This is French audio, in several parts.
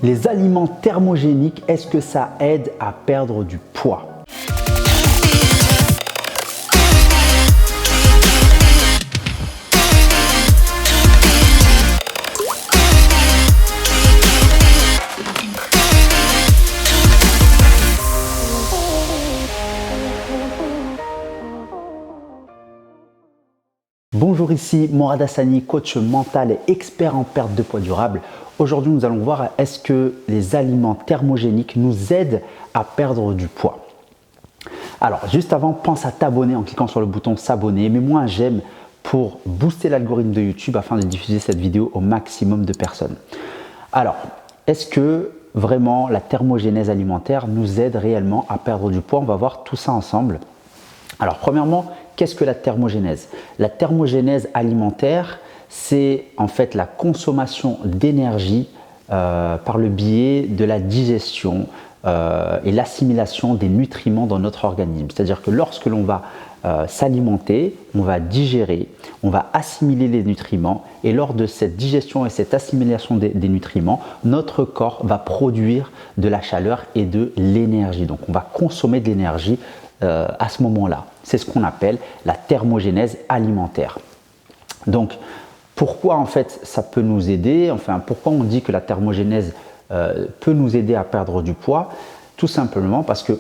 Les aliments thermogéniques, est-ce que ça aide à perdre du poids? Bonjour, ici Morad Hassani, coach mental et expert en perte de poids durable. Aujourd'hui, nous allons voir est-ce que les aliments thermogéniques nous aident à perdre du poids. Alors, juste avant, pense à t'abonner en cliquant sur le bouton s'abonner. Mets-moi un j'aime pour booster l'algorithme de YouTube afin de diffuser cette vidéo au maximum de personnes. Alors, est-ce que vraiment la thermogénèse alimentaire nous aide réellement à perdre du poids? On va voir tout ça ensemble. Alors, premièrement, qu'est-ce que la thermogénèse? La thermogénèse alimentaire, c'est en fait la consommation d'énergie par le biais de la digestion et l'assimilation des nutriments dans notre organisme. C'est-à-dire que lorsque l'on va s'alimenter, on va digérer, on va assimiler les nutriments et lors de cette digestion et cette assimilation des nutriments, notre corps va produire de la chaleur et de l'énergie. Donc on va consommer de l'énergie à ce moment-là. C'est ce qu'on appelle la thermogénèse alimentaire. Donc, pourquoi en fait ça peut nous aider? Enfin, pourquoi on dit que la thermogénèse peut nous aider à perdre du poids? Tout simplement parce que,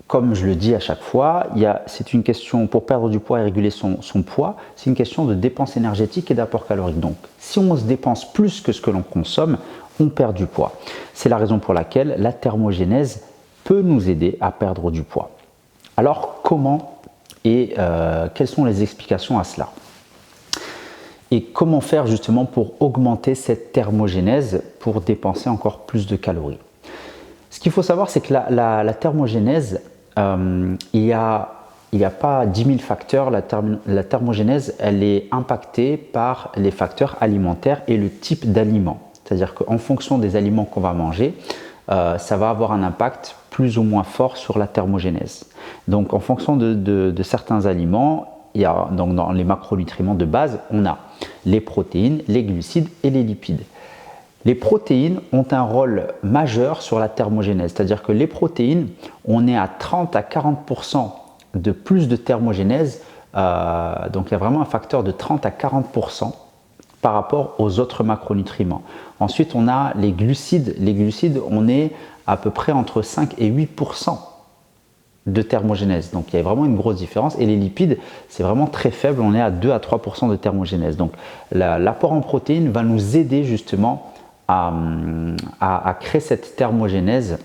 comme je le dis à chaque fois, c'est une question, pour perdre du poids et réguler son poids, c'est une question de dépense énergétique et d'apport calorique. Donc, si on se dépense plus que ce que l'on consomme, on perd du poids. C'est la raison pour laquelle la thermogénèse peut nous aider à perdre du poids. Alors, comment et quelles sont les explications à cela? Et comment faire justement pour augmenter cette thermogénèse pour dépenser encore plus de calories? Ce qu'il faut savoir, c'est que la thermogénèse, il n'y a pas 10 000 facteurs. La thermogénèse, elle est impactée par les facteurs alimentaires et le type d'aliment. C'est-à-dire qu'en fonction des aliments qu'on va manger, ça va avoir un impact plus ou moins fort sur la thermogénèse. Donc en fonction de certains aliments, il y a, donc dans les macronutriments de base, on a les protéines, les glucides et les lipides. Les protéines ont un rôle majeur sur la thermogénèse, c'est-à-dire que les protéines, on est à 30 à 40% de plus de thermogénèse, donc il y a vraiment un facteur de 30 à 40% par rapport aux autres macronutriments. Ensuite, on a les glucides. Les glucides, on est à peu près entre 5 et 8% de thermogénèse. Donc, il y a vraiment une grosse différence. Et les lipides, c'est vraiment très faible. On est à 2 à 3% de thermogénèse. Donc, l'apport en protéines va nous aider justement à créer cette thermogénèse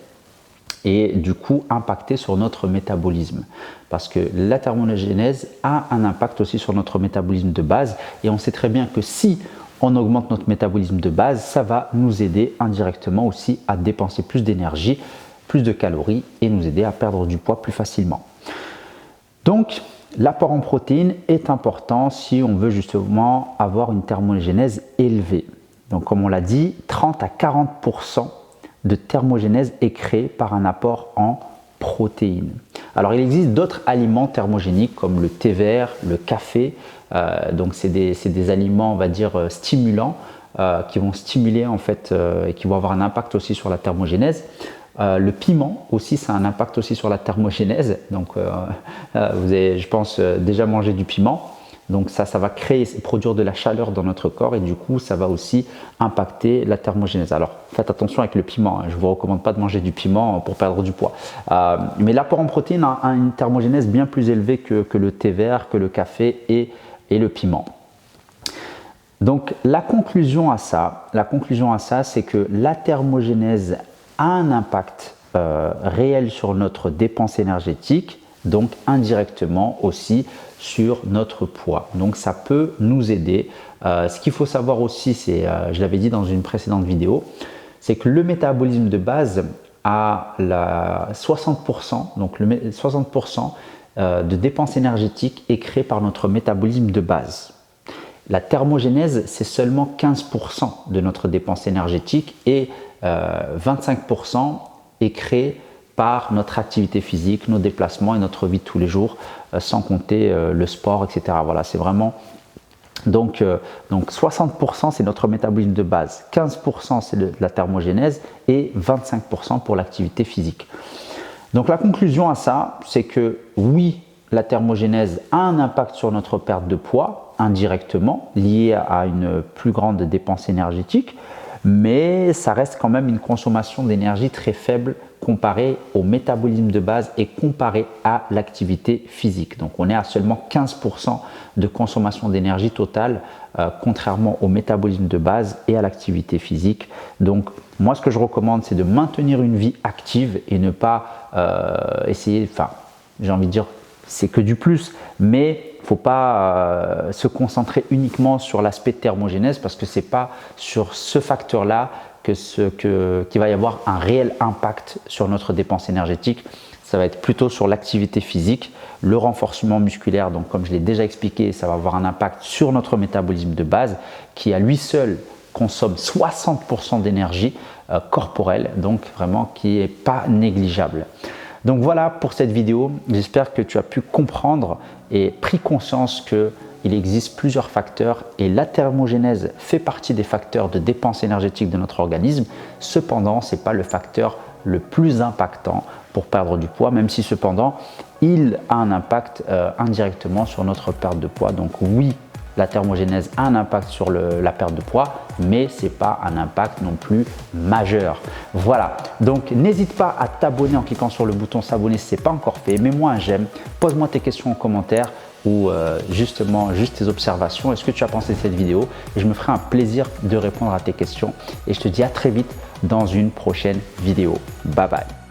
et du coup impacter sur notre métabolisme. Parce que la thermogénèse a un impact aussi sur notre métabolisme de base. Et on sait très bien que si on augmente notre métabolisme de base, ça va nous aider indirectement aussi à dépenser plus d'énergie, plus de calories et nous aider à perdre du poids plus facilement. Donc, l'apport en protéines est important si on veut justement avoir une thermogénèse élevée. Donc, comme on l'a dit, 30 à 40% de thermogénèse est créée par un apport en protéines. Alors, il existe d'autres aliments thermogéniques comme le thé vert, le café. Donc, c'est des aliments, on va dire, stimulants qui vont stimuler en fait et qui vont avoir un impact aussi sur la thermogénèse. Le piment aussi, ça a un impact aussi sur la thermogénèse. Donc, vous avez, je pense, déjà mangé du piment. Donc ça va produire de la chaleur dans notre corps et du coup, ça va aussi impacter la thermogénèse. Alors, faites attention avec le piment. Je ne vous recommande pas de manger du piment pour perdre du poids. Mais l'apport en protéines a une thermogénèse bien plus élevée que le thé vert, que le café et le piment. Donc, la conclusion à ça, c'est que la thermogénèse a un impact réel sur notre dépense énergétique, donc indirectement aussi sur notre poids. Donc ça peut nous aider. Ce qu'il faut savoir aussi, c'est, je l'avais dit dans une précédente vidéo, c'est que le métabolisme de base a 60%, donc 60% de dépense énergétique est créé par notre métabolisme de base. La thermogénèse, c'est seulement 15% de notre dépense énergétique et 25% est créé par notre activité physique, nos déplacements et notre vie de tous les jours, sans compter le sport, etc. Voilà, c'est vraiment Donc 60% c'est notre métabolisme de base, 15% c'est la thermogénèse et 25% pour l'activité physique. Donc la conclusion à ça, c'est que oui, la thermogénèse a un impact sur notre perte de poids indirectement, lié à une plus grande dépense énergétique, mais ça reste quand même une consommation d'énergie très faible comparée au métabolisme de base et comparée à l'activité physique. Donc on est à seulement 15% de consommation d'énergie totale, contrairement au métabolisme de base et à l'activité physique. Donc moi ce que je recommande, c'est de maintenir une vie active et ne pas essayer, enfin j'ai envie de dire c'est que du plus, mais il ne faut pas se concentrer uniquement sur l'aspect thermogénèse parce que ce n'est pas sur ce facteur-là qu'il va y avoir un réel impact sur notre dépense énergétique. Ça va être plutôt sur l'activité physique, le renforcement musculaire. Donc comme je l'ai déjà expliqué, ça va avoir un impact sur notre métabolisme de base qui à lui seul consomme 60% d'énergie corporelle, donc vraiment qui n'est pas négligeable. Donc voilà pour cette vidéo, j'espère que tu as pu comprendre et pris conscience qu'il existe plusieurs facteurs et la thermogénèse fait partie des facteurs de dépense énergétique de notre organisme. Cependant, ce n'est pas le facteur le plus impactant pour perdre du poids, même si cependant, il a un impact indirectement sur notre perte de poids. Donc oui, la thermogénèse a un impact sur la perte de poids, mais ce n'est pas un impact non plus majeur. Voilà, donc n'hésite pas à t'abonner en cliquant sur le bouton s'abonner si ce n'est pas encore fait. Mets-moi un j'aime, pose-moi tes questions en commentaire ou justement juste tes observations. Est-ce que tu as pensé de cette vidéo? Et je me ferai un plaisir de répondre à tes questions. Et je te dis à très vite dans une prochaine vidéo. Bye bye.